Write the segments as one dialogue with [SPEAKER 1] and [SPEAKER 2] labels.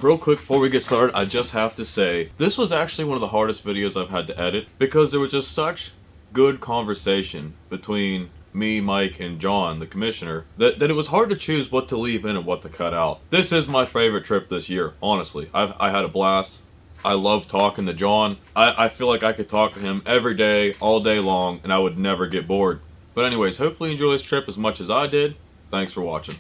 [SPEAKER 1] Real quick before we get started, I just have to say, this was actually one of the hardest videos I've had to edit because there was just such good conversation between me, Mike, and John, the commissioner, that it was hard to choose what to leave in and what to cut out. This is my favorite trip this year, honestly. I had a blast. I love talking to John. I feel like I could talk to him every day, all day long, and I would never get bored. But anyways, hopefully you enjoy this trip as much as I did. Thanks for watching.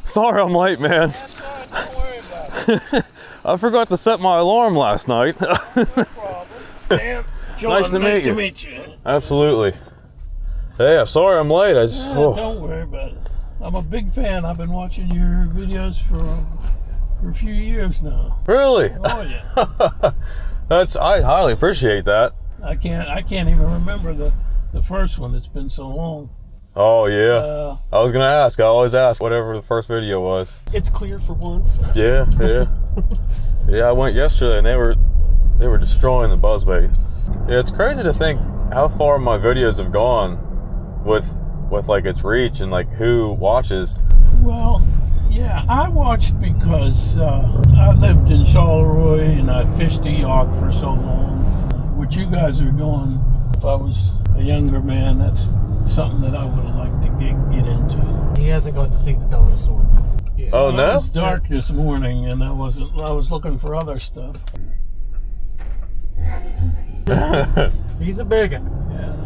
[SPEAKER 1] Sorry I'm late, man.
[SPEAKER 2] That's fine, don't worry about it.
[SPEAKER 1] I forgot to set my alarm last night.
[SPEAKER 2] No problem. Damn. John,
[SPEAKER 1] Nice to
[SPEAKER 2] meet you.
[SPEAKER 1] Absolutely. Hey, I'm sorry I'm late.
[SPEAKER 2] Don't worry about it. I'm a big fan. I've been watching your videos for a few years now.
[SPEAKER 1] Really?
[SPEAKER 2] Oh yeah.
[SPEAKER 1] I highly appreciate that.
[SPEAKER 2] I can't even remember the first one. It's been so long.
[SPEAKER 1] Oh yeah. I was gonna ask. I always ask whatever the first video was.
[SPEAKER 3] It's clear for once.
[SPEAKER 1] Yeah. Yeah, I went yesterday and they were destroying the buzzbait. Yeah, it's crazy to think how far my videos have gone with like its reach and like who watches.
[SPEAKER 2] Well, yeah, I watched because I lived in Charleroi and I fished the Youghiogheny for so long. What you guys are doing, if I was a younger man, that's something that I would have liked to get into.
[SPEAKER 3] He hasn't got to see the dinosaur.
[SPEAKER 2] Yeah.
[SPEAKER 1] Oh, no?
[SPEAKER 2] It was dark this morning and I was looking for other stuff.
[SPEAKER 3] He's a big one.
[SPEAKER 2] Yeah.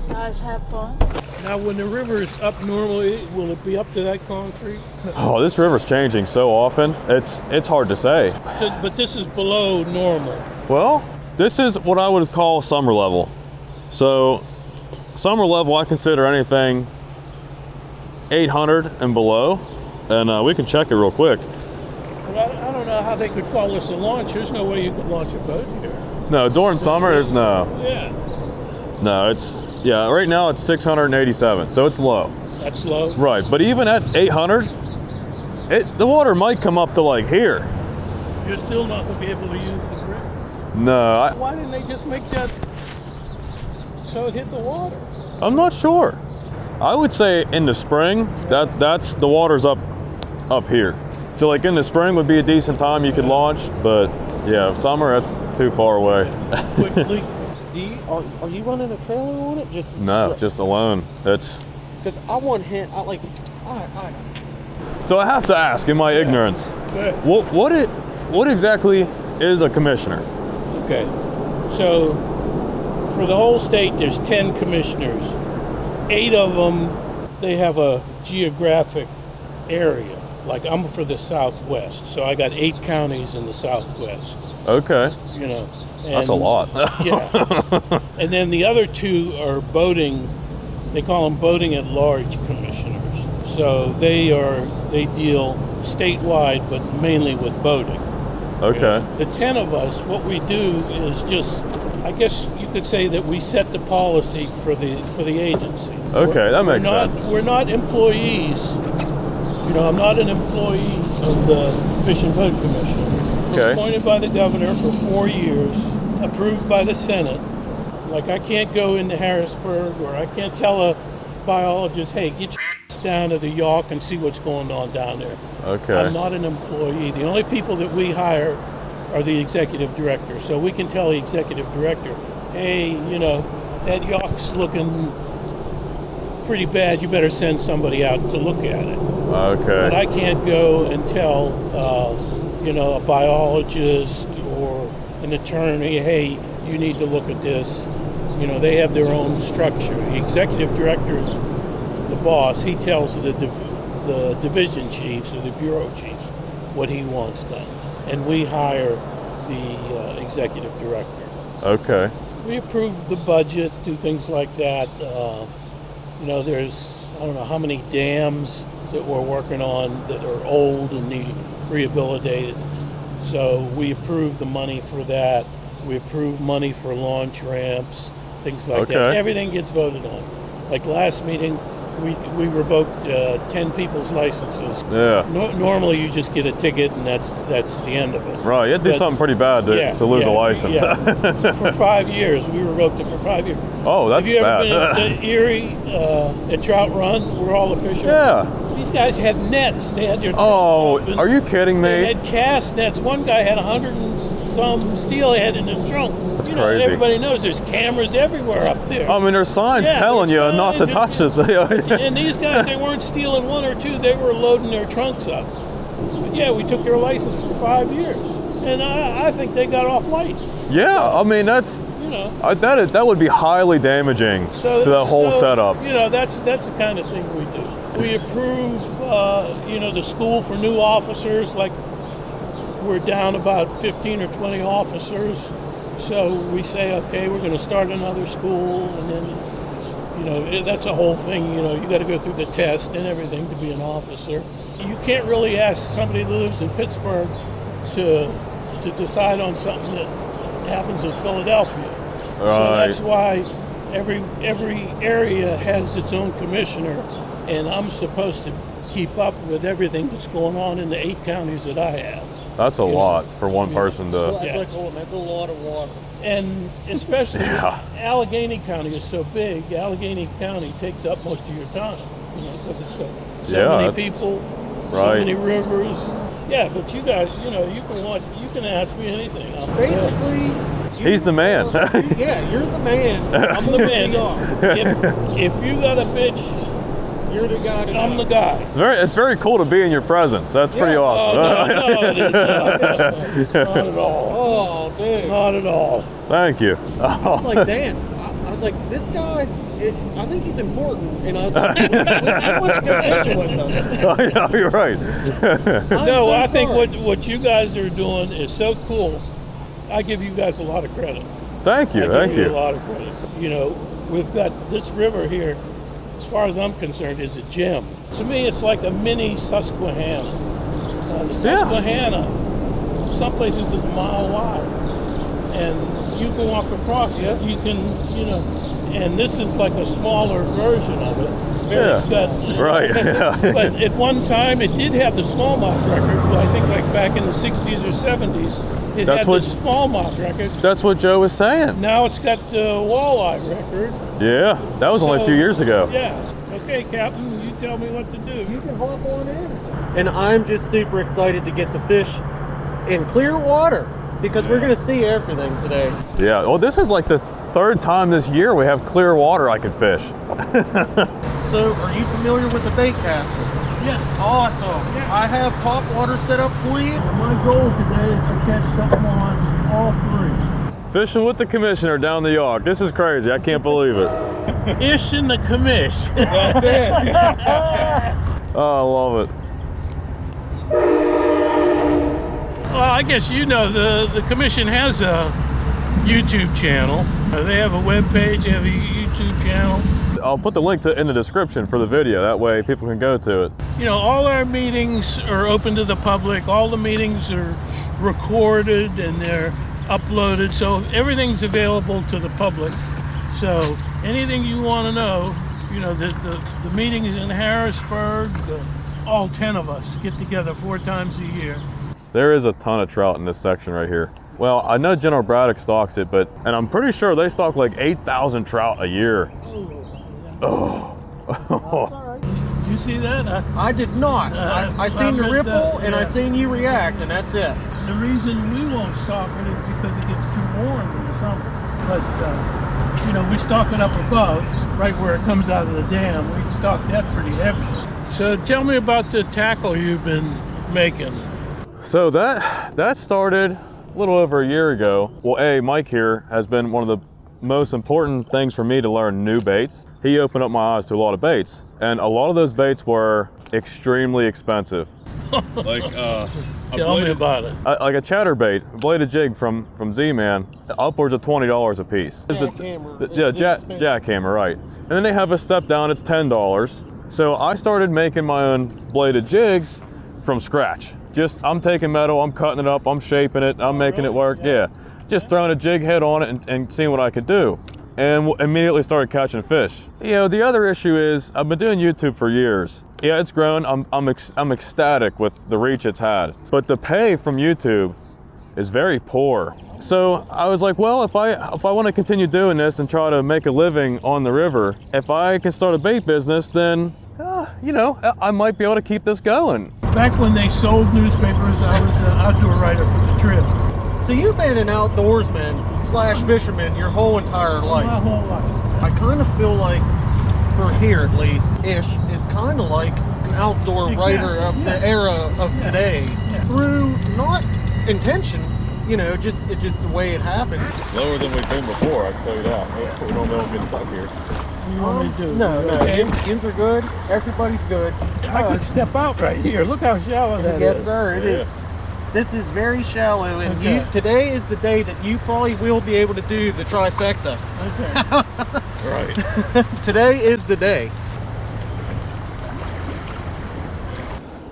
[SPEAKER 4] You guys have fun?
[SPEAKER 2] Now, when the river is up normally, will it be up to that concrete?
[SPEAKER 1] Oh, this river's changing so often. It's hard to say.
[SPEAKER 2] But this is below normal.
[SPEAKER 1] Well, this is what I would call summer level. So, summer level, I consider anything 800 and below, and we can check it real quick.
[SPEAKER 2] Well, I don't know how they could call this a launch. There's no way you could launch a boat here.
[SPEAKER 1] No, during summer, there's no.
[SPEAKER 2] Yeah.
[SPEAKER 1] No, right now it's 687, so it's low.
[SPEAKER 2] That's low.
[SPEAKER 1] Right, but even at 800, the water might come up to like here.
[SPEAKER 2] You're still not going to be able to use the bridge.
[SPEAKER 1] No,
[SPEAKER 2] Why didn't they just make that so it hit the water?
[SPEAKER 1] I'm not sure. I would say in the spring, that's the water's up here. So like in the spring would be a decent time you could launch, but yeah, summer that's too far away.
[SPEAKER 2] Quickly.
[SPEAKER 3] Are you running a trailer on it?
[SPEAKER 1] No, just alone. That's
[SPEAKER 3] because I want him.
[SPEAKER 1] so I have to ask, in my ignorance, what exactly is a commissioner?
[SPEAKER 2] Okay. So for the whole state, there's 10 commissioners. 8 of them, they have a geographic area. Like I'm for the Southwest, so I got 8 counties in the Southwest.
[SPEAKER 1] Okay.
[SPEAKER 2] You know,
[SPEAKER 1] That's a lot.
[SPEAKER 2] Yeah. And then the other 2 are boating. They call them boating at large commissioners. So they deal statewide, but mainly with boating.
[SPEAKER 1] Okay.
[SPEAKER 2] The 10 of us, what we do is just, I guess you could say that we set the policy for the agency.
[SPEAKER 1] Okay, that makes sense.
[SPEAKER 2] We're not employees. You know, I'm not an employee of the Fish and Boat Commission.
[SPEAKER 1] Okay.
[SPEAKER 2] Appointed by the governor for 4 years, approved by the Senate. Like I can't go into Harrisburg or I can't tell a biologist, hey, get your down to the Youghiogheny and see what's going on down there.
[SPEAKER 1] Okay.
[SPEAKER 2] I'm not an employee. The only people that we hire are the executive director. So we can tell the executive director, hey, you know, that Youghioghany's looking pretty bad. You better send somebody out to look at it.
[SPEAKER 1] Okay.
[SPEAKER 2] But I can't go and tell, you know, a biologist or an attorney, hey, you need to look at this. You know, they have their own structure. The executive director is the boss. He tells the division chiefs or the bureau chiefs what he wants done. And we hire the executive director.
[SPEAKER 1] Okay.
[SPEAKER 2] We approve the budget, do things like that. You know, there's, I don't know how many dams that we're working on that are old and need rehabilitated. So we approve the money for that. We approve money for launch ramps, things like that. Everything gets voted on. Like last meeting, we revoked 10 people's licenses.
[SPEAKER 1] Yeah.
[SPEAKER 2] Normally you just get a ticket and that's the end of it.
[SPEAKER 1] Right, you had to do something pretty bad to lose a license.
[SPEAKER 2] Yeah. For 5 years, we revoked it for 5 years.
[SPEAKER 1] Oh, that's bad.
[SPEAKER 2] Have you ever been to Erie at Trout Run, where all the fish are?
[SPEAKER 1] Yeah.
[SPEAKER 2] These guys had nets. They had their trunks
[SPEAKER 1] Oh,
[SPEAKER 2] open.
[SPEAKER 1] are you kidding
[SPEAKER 2] They
[SPEAKER 1] me?
[SPEAKER 2] had cast nets. One guy had 100 and some steelhead in his trunk.
[SPEAKER 1] That's
[SPEAKER 2] you know,
[SPEAKER 1] crazy.
[SPEAKER 2] Everybody knows there's cameras everywhere up there.
[SPEAKER 1] I mean, there's signs
[SPEAKER 2] Yeah,
[SPEAKER 1] telling you
[SPEAKER 2] there's
[SPEAKER 1] not to
[SPEAKER 2] signs.
[SPEAKER 1] touch it.
[SPEAKER 2] And these guys, they weren't stealing one or two. They were loading their trunks up. But yeah, we took their license for 5 years. And I think they got off light.
[SPEAKER 1] Yeah, I mean, that's,
[SPEAKER 2] You know.
[SPEAKER 1] that would be highly damaging to the whole setup.
[SPEAKER 2] You know, that's the kind of thing we do. We approve, you know, the school for new officers. Like, we're down about 15 or 20 officers. So we say, okay, we're going to start another school, and then, you know, that's a whole thing. You know, you got to go through the test and everything to be an officer. You can't really ask somebody who lives in Pittsburgh to decide on something that happens in Philadelphia. So
[SPEAKER 1] Right.
[SPEAKER 2] that's why every area has its own commissioner, and I'm supposed to keep up with everything that's going on in the 8 counties that I have.
[SPEAKER 1] That's a lot for one person to.
[SPEAKER 3] That's
[SPEAKER 2] Yeah.
[SPEAKER 3] like, oh, that's a lot of water.
[SPEAKER 2] And especially
[SPEAKER 1] Yeah.
[SPEAKER 2] Allegheny County is so big. Allegheny County takes up most of your time, you know, because it's got so
[SPEAKER 1] Yeah,
[SPEAKER 2] many
[SPEAKER 1] that's
[SPEAKER 2] people, so
[SPEAKER 1] right.
[SPEAKER 2] many rivers. Yeah, but you guys, you know, you can ask me anything.
[SPEAKER 3] Basically,
[SPEAKER 1] He's the man.
[SPEAKER 3] Yeah, you're the man.
[SPEAKER 2] I'm the man.
[SPEAKER 3] You
[SPEAKER 2] If you got a bitch,
[SPEAKER 3] You're the guy to
[SPEAKER 2] I'm
[SPEAKER 3] know.
[SPEAKER 2] the guy.
[SPEAKER 1] It's very cool to be in your presence. That's pretty
[SPEAKER 3] Yeah.
[SPEAKER 1] awesome.
[SPEAKER 2] No, it is not. Not at all.
[SPEAKER 3] Oh, dude.
[SPEAKER 2] Not at all.
[SPEAKER 1] Thank you.
[SPEAKER 3] I was like, Dan, I was like, this guy's, I think he's important. And I was like, I want to go fishing with us.
[SPEAKER 1] Oh, yeah, you're right.
[SPEAKER 3] I'm
[SPEAKER 2] No,
[SPEAKER 3] so
[SPEAKER 2] I think
[SPEAKER 3] sorry.
[SPEAKER 2] what you guys are doing is so cool. I give you guys a lot of credit.
[SPEAKER 1] Thank you.
[SPEAKER 2] I
[SPEAKER 1] Thank
[SPEAKER 2] give you a
[SPEAKER 1] you.
[SPEAKER 2] lot of credit. You know, we've got this river here, as far as I'm concerned, is a gem. To me, it's like a mini Susquehanna. The
[SPEAKER 1] Yeah.
[SPEAKER 2] Susquehanna, some places is a mile wide, and you can walk across it. You can, you know, and this is like a smaller version of it. Very
[SPEAKER 1] Yeah.
[SPEAKER 2] stud-
[SPEAKER 1] Right. Yeah.
[SPEAKER 2] But at one time, it did have the smallmouth record. I think like back in the 60s or 70s, it
[SPEAKER 1] That's
[SPEAKER 2] had
[SPEAKER 1] what-
[SPEAKER 2] the smallmouth record.
[SPEAKER 1] That's what Joe was saying.
[SPEAKER 2] Now it's got the walleye record.
[SPEAKER 1] Yeah, that was only a
[SPEAKER 2] So,
[SPEAKER 1] few years ago.
[SPEAKER 2] Yeah. Okay, Captain, you tell me what to do.
[SPEAKER 3] You can hop on in. And I'm just super excited to get the fish in clear water because we're going to see everything today.
[SPEAKER 1] Yeah. Well, this is like the 3rd time this year we have clear water I could fish.
[SPEAKER 3] So, are you familiar with the bait casket?
[SPEAKER 2] Yeah.
[SPEAKER 3] Awesome.
[SPEAKER 2] Yeah.
[SPEAKER 3] I have top water set up for you.
[SPEAKER 2] My goal today is to catch something on all 3.
[SPEAKER 1] Fishing with the commissioner down the Yawg. This is crazy. I can't believe it.
[SPEAKER 2] Ish and the commish. That's it.
[SPEAKER 1] Oh, I love it.
[SPEAKER 2] Well, I guess you know the commission has a YouTube channel. They have a web page, they have a YouTube channel.
[SPEAKER 1] I'll put the link in the description for the video. That way people can go to it.
[SPEAKER 2] You know, all our meetings are open to the public. All the meetings are recorded and they're uploaded, so everything's available to the public. So anything you want to know, you know, the meetings in Harrisburg, all 10 of us get together 4 times a year.
[SPEAKER 1] There is a ton of trout in this section right here. Well, I know General Braddock stocks it, and I'm pretty sure they stock like 8,000 trout a year. Oh.
[SPEAKER 2] Did you see that?
[SPEAKER 3] I did not. I seen the
[SPEAKER 2] missed
[SPEAKER 3] ripple
[SPEAKER 2] that,
[SPEAKER 3] and I
[SPEAKER 2] yeah.
[SPEAKER 3] seen you react, and that's it.
[SPEAKER 2] The reason we won't stock it is because it gets too warm in the summer. But, you know, we stock it up above, right where it comes out of the dam. We stock that pretty heavy. So tell me about the tackle you've been making.
[SPEAKER 1] So that started a little over a year ago. Well, Mike here has been one of the most important things for me to learn new baits. He opened up my eyes to a lot of baits, and a lot of those baits were extremely expensive. Like
[SPEAKER 2] Tell me about it.
[SPEAKER 1] like a chatterbait, a bladed jig from Z-Man, upwards of $20 a piece.
[SPEAKER 3] Jackhammer.
[SPEAKER 1] Yeah,
[SPEAKER 3] It's expensive.
[SPEAKER 1] jackhammer, right. And then they have a step down, it's $10. So I started making my own bladed jigs from scratch. I'm taking metal, I'm cutting it up, I'm shaping it, I'm making it work, yeah. Just throwing a jig head on it and seeing what I could do. And immediately started catching fish. You know, the other issue is I've been doing YouTube for years. Yeah, it's grown. I'm ecstatic with the reach it's had. But the pay from YouTube is very poor. So I was like, well, if I want to continue doing this and try to make a living on the river, if I can start a bait business, then you know, I might be able to keep this going.
[SPEAKER 2] Back when they sold newspapers, I was an outdoor writer for the Trib.
[SPEAKER 3] So you've been an outdoorsman / fisherman your whole entire life.
[SPEAKER 2] My whole life.
[SPEAKER 3] I kind of feel like, for here at least, Ish is kind of like an outdoor writer of the era of today. Through not intention, you know, just the way it happens.
[SPEAKER 1] Lower than we've been before, I can tell you that. We don't know if it's up here.
[SPEAKER 2] What do you want me to do?
[SPEAKER 3] No,
[SPEAKER 2] Okay.
[SPEAKER 3] ends are good. Everybody's good.
[SPEAKER 2] I could step out right here. Look how shallow that is.
[SPEAKER 3] Yes, sir. It is. This is very shallow, and today is the day that you probably will be able to do the trifecta.
[SPEAKER 2] Okay.
[SPEAKER 1] Right.
[SPEAKER 3] Today is the day.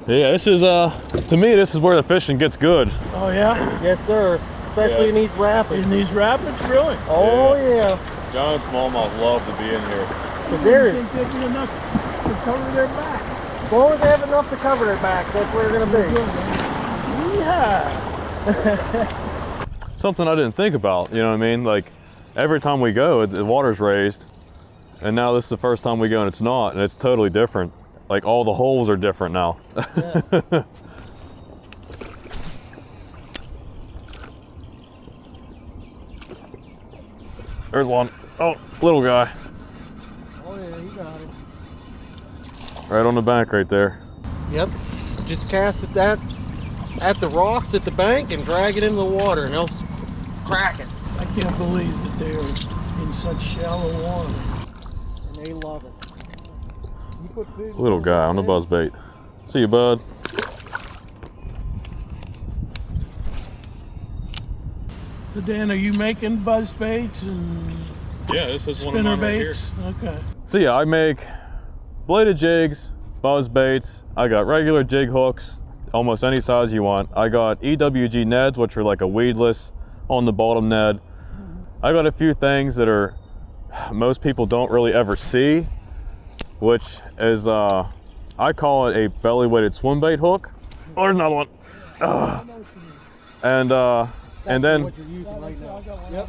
[SPEAKER 1] Yeah, this is, to me, this is where the fishing gets good.
[SPEAKER 2] Oh, yeah?
[SPEAKER 3] Yes, sir. Especially in these rapids.
[SPEAKER 2] In these rapids, really?
[SPEAKER 3] Oh, yeah.
[SPEAKER 1] John and smallmouth love to be in here.
[SPEAKER 3] Because there is.
[SPEAKER 2] Think there'd be enough to cover their back.
[SPEAKER 3] As long as they have enough to cover their back, that's where they're going to be.
[SPEAKER 2] Yeah.
[SPEAKER 1] Something I didn't think about, you know what I mean? Like, every time we go, the water's raised, and now this is the first time we go and it's not, and it's totally different. Like, all the holes are different now.
[SPEAKER 3] Yes.
[SPEAKER 1] There's one. Oh, little guy.
[SPEAKER 3] Oh, yeah, you got it.
[SPEAKER 1] Right on the bank right there.
[SPEAKER 3] Yep. Just cast it at the rocks at the bank and drag it into the water, and they'll crack it.
[SPEAKER 2] I can't believe that they're in such shallow water.
[SPEAKER 3] And they love it. You put food
[SPEAKER 1] Little guy on the buzzbait. See you, bud.
[SPEAKER 2] So Dan, are you making buzz baits and
[SPEAKER 1] Yeah, this is one of
[SPEAKER 2] spinner
[SPEAKER 1] mine right here.
[SPEAKER 2] baits? Okay.
[SPEAKER 1] So yeah, I make bladed jigs, buzz baits. I got regular jig hooks, almost any size you want. I got EWG neds, which are like a weedless on the bottom ned. I got a few things that are most people don't really ever see, which is I call it a belly weighted swim bait hook. Oh, there's another one. And then
[SPEAKER 3] what you're using right now. Yep.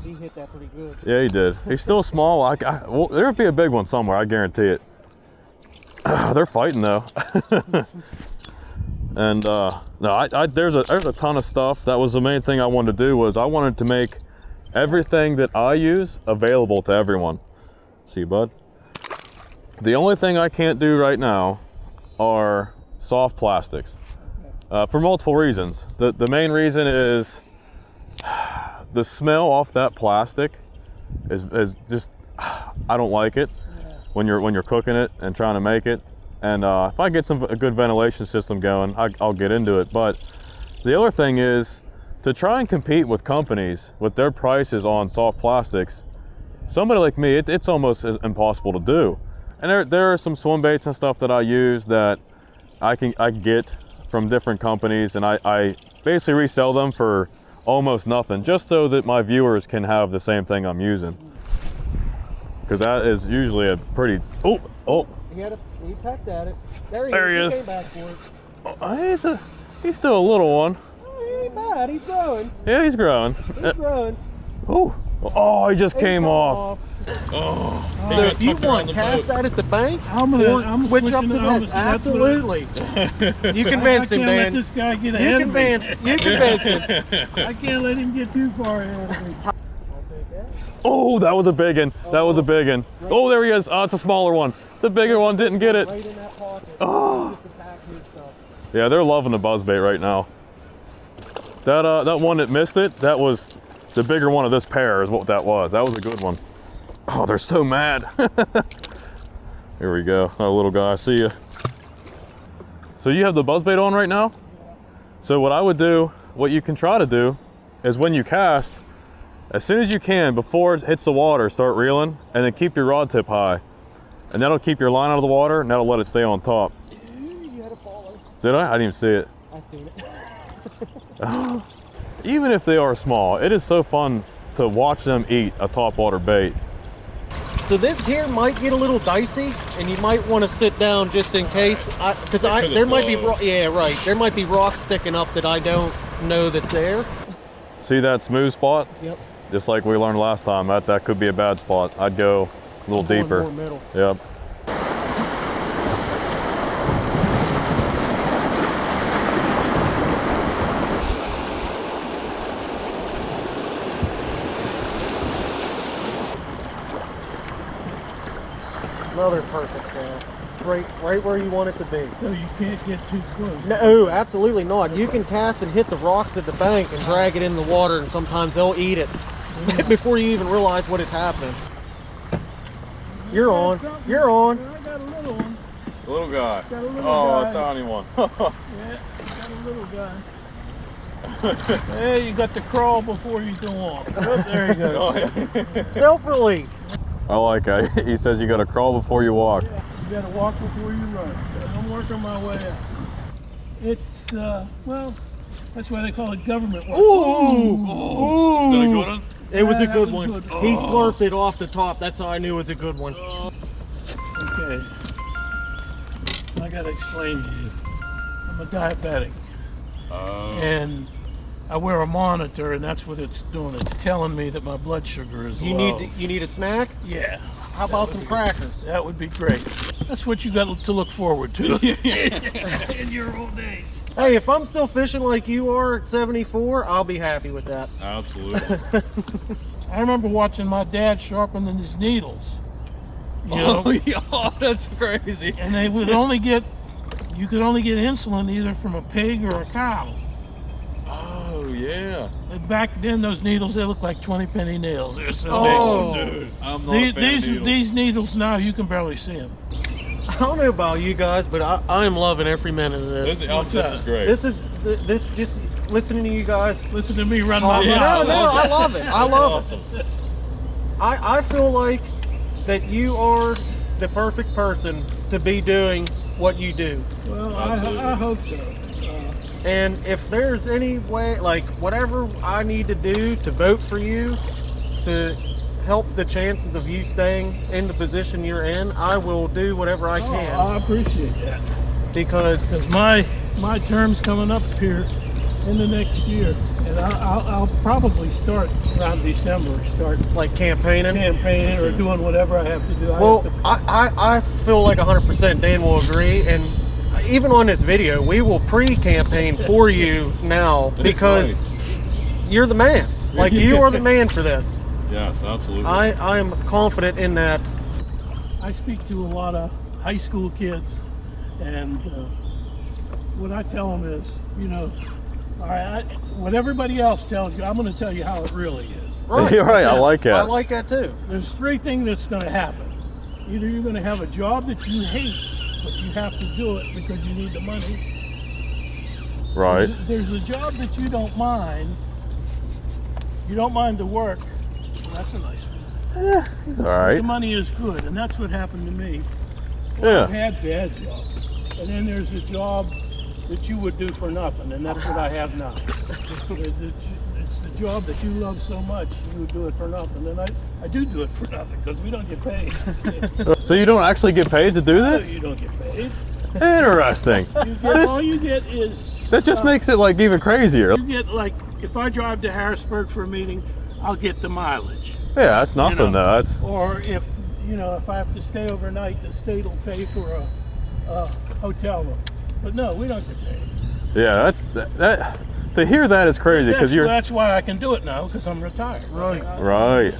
[SPEAKER 3] He hit that pretty good.
[SPEAKER 1] yeah, he did. He's still small. Well, there'll be a big one somewhere, I guarantee it. They're fighting though. And no, there's a ton of stuff. That was the main thing I wanted to do, was I wanted to make everything that I use available to everyone. See you, bud. The only thing I can't do right now are soft plastics, for multiple reasons. The main reason is the smell off that plastic is just, I don't like it when you're cooking it and trying to make it. And if I get a good ventilation system going, I'll get into it. But the other thing is to try and compete with companies with their prices on soft plastics. Somebody like me, it's almost impossible to do. And there are some swim baits and stuff that I use that I get from different companies, and I basically resell them for almost nothing, just so that my viewers can have the same thing I'm using. Because that is usually a pretty, oh.
[SPEAKER 3] He pecked at it. There he
[SPEAKER 1] is.
[SPEAKER 3] He came back for it.
[SPEAKER 1] Oh, he's still a little one.
[SPEAKER 3] Oh, he ain't bad. He's growing.
[SPEAKER 1] Yeah, he's growing.
[SPEAKER 3] He's growing.
[SPEAKER 1] Oh, he just came off.
[SPEAKER 3] Oh. So if you want, cast that at the bank,
[SPEAKER 2] I'm
[SPEAKER 3] switch up
[SPEAKER 2] switching
[SPEAKER 3] to
[SPEAKER 2] it.
[SPEAKER 3] this. Absolutely. You convince him,
[SPEAKER 2] I can't
[SPEAKER 3] Dan.
[SPEAKER 2] let this guy get
[SPEAKER 3] You
[SPEAKER 2] ahead of me.
[SPEAKER 3] convince him.
[SPEAKER 2] I can't let him get too far ahead of me.
[SPEAKER 1] Oh, that was a big one. That was a big one. Oh, there he is. Oh, it's a smaller one. The bigger one didn't get it.
[SPEAKER 3] Right in that pocket.
[SPEAKER 1] Oh. Yeah, they're loving the buzzbait right now. That one that missed it, that was the bigger one of this pair is what that was. That was a good one. Oh, they're so mad. Here we go. Oh, little guy, I see you. So you have the buzzbait on right now? So what I would do, what you can try to do, is when you cast, as soon as you can, before it hits the water, start reeling, and then keep your rod tip high. And that'll keep your line out of the water, and that'll let it stay on top.
[SPEAKER 3] You had a follow.
[SPEAKER 1] Did I? I didn't even see it.
[SPEAKER 3] I seen it.
[SPEAKER 1] Even if they are small, it is so fun to watch them eat a topwater bait.
[SPEAKER 3] So this here might get a little dicey, and you might want to sit down just in case, because there might be there might be rocks sticking up that I don't know that's there.
[SPEAKER 1] See that smooth spot?
[SPEAKER 3] Yep.
[SPEAKER 1] Just like we learned last time, that could be a bad spot. I'd go a little deeper.
[SPEAKER 3] More middle.
[SPEAKER 1] Yep.
[SPEAKER 3] another perfect cast. It's right where you want it to be.
[SPEAKER 2] So you can't get too close.
[SPEAKER 3] No, absolutely not. You can cast and hit the rocks at the bank and drag it in the water, and sometimes they'll eat it before you even realize what is happening. You're on. You're on.
[SPEAKER 2] I got a little one.
[SPEAKER 1] Little guy.
[SPEAKER 2] Got a little
[SPEAKER 1] Oh,
[SPEAKER 2] guy.
[SPEAKER 1] a tiny one.
[SPEAKER 2] Yeah, got a little guy. Hey, you got to crawl before you go on. Oh, there you go.
[SPEAKER 3] Self-release.
[SPEAKER 1] I like that. He says you got to crawl before you walk.
[SPEAKER 2] Yeah, you got to walk before you run. So I'm working my way out. It's, well, that's why they call it government work.
[SPEAKER 3] Ooh!
[SPEAKER 1] Is that a good one?
[SPEAKER 3] It was a
[SPEAKER 2] That
[SPEAKER 3] good
[SPEAKER 2] was
[SPEAKER 3] one.
[SPEAKER 2] good.
[SPEAKER 3] He slurped it off the top. That's how I knew it was a good one.
[SPEAKER 2] Okay. I got to explain to you. I'm a diabetic. And I wear a monitor, and that's what it's doing. It's telling me that my blood sugar is low.
[SPEAKER 3] You need a snack?
[SPEAKER 2] Yeah.
[SPEAKER 3] How about some crackers?
[SPEAKER 2] That would be great. That's what you got to look forward to in your old age.
[SPEAKER 3] Hey, if I'm still fishing like you are at 74, I'll be happy with that.
[SPEAKER 1] Absolutely.
[SPEAKER 2] I remember watching my dad sharpen his needles. You know,
[SPEAKER 1] yeah, that's crazy.
[SPEAKER 2] and they would only get, you could only get insulin either from a pig or a cow.
[SPEAKER 1] Oh, yeah.
[SPEAKER 2] And back then, those needles, they looked like 20-penny nails. They're so
[SPEAKER 3] Oh,
[SPEAKER 2] big.
[SPEAKER 1] Dude, I'm not a fan of needles.
[SPEAKER 2] These needles now, you can barely see them.
[SPEAKER 3] I don't know about you guys, but I am loving every minute of this.
[SPEAKER 1] This is great.
[SPEAKER 3] This just listening to you guys.
[SPEAKER 2] Listen to me run
[SPEAKER 3] Oh,
[SPEAKER 2] my
[SPEAKER 3] no,
[SPEAKER 2] mouth.
[SPEAKER 3] I love it. I love it.
[SPEAKER 1] awesome.
[SPEAKER 3] I feel like that you are the perfect person to be doing what you do.
[SPEAKER 2] Well,
[SPEAKER 1] Absolutely.
[SPEAKER 2] I hope so.
[SPEAKER 3] And if there's any way, like whatever I need to do to vote for you to help the chances of you staying in the position you're in, I will do whatever I can.
[SPEAKER 2] I appreciate that.
[SPEAKER 3] Because
[SPEAKER 2] My term's coming up here in the next year, and I'll probably start around December, start
[SPEAKER 3] like campaigning.
[SPEAKER 2] or doing whatever I have to do.
[SPEAKER 3] Well, I feel like 100% Dan will agree, and even on this video, we will pre-campaign for you now because you're the man. Like, you are the man for this.
[SPEAKER 1] Yes, absolutely.
[SPEAKER 3] I am confident in that.
[SPEAKER 2] I speak to a lot of high school kids, and what I tell them is, you know, all right, what everybody else tells you, I'm going to tell you how it really is.
[SPEAKER 3] Right.
[SPEAKER 1] You're right. I like
[SPEAKER 3] I
[SPEAKER 1] that.
[SPEAKER 3] like that too.
[SPEAKER 2] There's three things that's going to happen. Either you're going to have a job that you hate, but you have to do it because you need the money.
[SPEAKER 1] Right.
[SPEAKER 2] There's a job that you don't mind. You don't mind the work. Well, that's a nice one.
[SPEAKER 1] It's all right.
[SPEAKER 2] The money is good, and that's what happened to me.
[SPEAKER 1] Yeah.
[SPEAKER 2] I've had bad jobs. And then there's a job that you would do for nothing, and that's what I have now. It's the job that you love so much, you would do it for nothing. And I do it for nothing because we don't get paid.
[SPEAKER 1] So you don't actually get paid to do
[SPEAKER 2] No,
[SPEAKER 1] this?
[SPEAKER 2] you don't get paid.
[SPEAKER 1] Interesting.
[SPEAKER 2] All you get is...
[SPEAKER 1] That just makes it like even crazier.
[SPEAKER 2] You get like, if I drive to Harrisburg for a meeting, I'll get the mileage.
[SPEAKER 1] Yeah, that's nothing though. That's
[SPEAKER 2] Or if I have to stay overnight, the state will pay for a hotel room. But no, we don't get paid.
[SPEAKER 1] yeah. That's that. To hear that is crazy because
[SPEAKER 2] That's why I can do it now, because I'm retired.
[SPEAKER 3] Right.
[SPEAKER 1] Right.